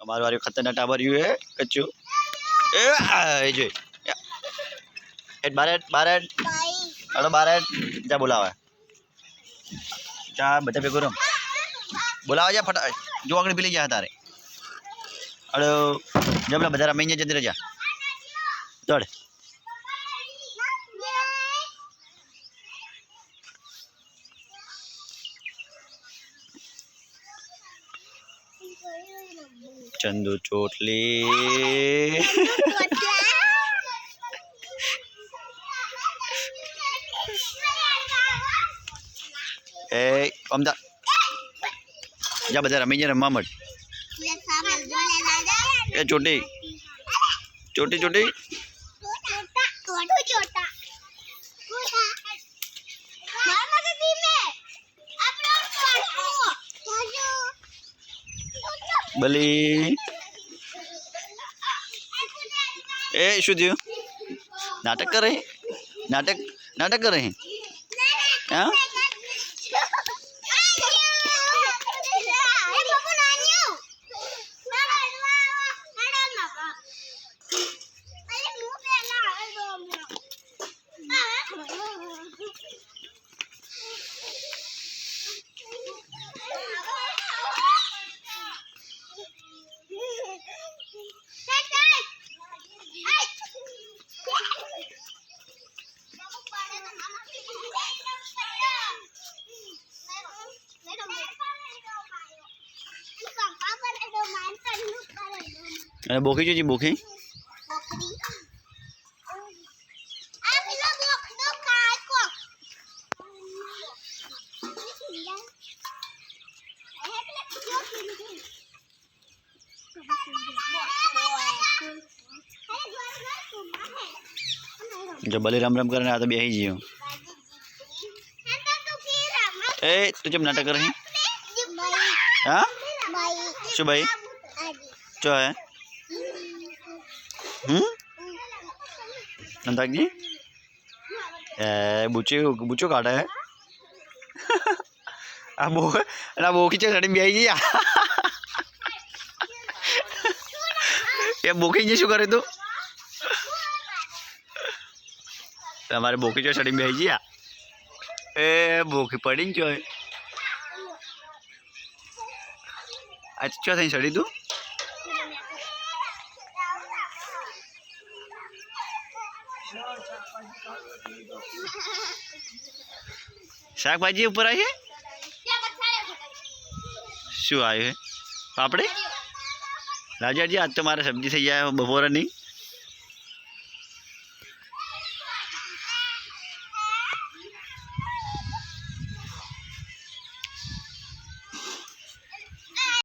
અમારું વારી ખતરનાક ટાબરિયું હે કચ્ચું એ જો બાર હલો બાર જા બોલાવે જા બધા ભેગું રમ બોલાવે જા ફટા જો આગળ પેલી જા તારે હલો જબલા બધા રમી જતી રજા દોડ चंदू चोटली ए अमदा जा बजा रमी जा रम्मा मत ए छोटी छोटी छोटी बली ए शू थयु नाटक कर रहे नाटक नाटक कर रहे हाँ अरे बोखी जो जी बोखी जो बली राम राम करने आता बेही जियो ए तू जब नाटक कर रही हाँ शू भाई जो है नंदाक जी बूचे बूचो काटा है आ बोखी चे सड़ी ब्याई जी ये बोखी जी शू करे तू हमारे बोखी जो सड़ी ब्याई जी ए बोखी पड़ी जो है अच्छा थी सड़ी तू शाक भाजी ऊपर आई है शू आए है पापड़े राजा जी आज तो मारे सब्जी थी जाए बपोर नहीं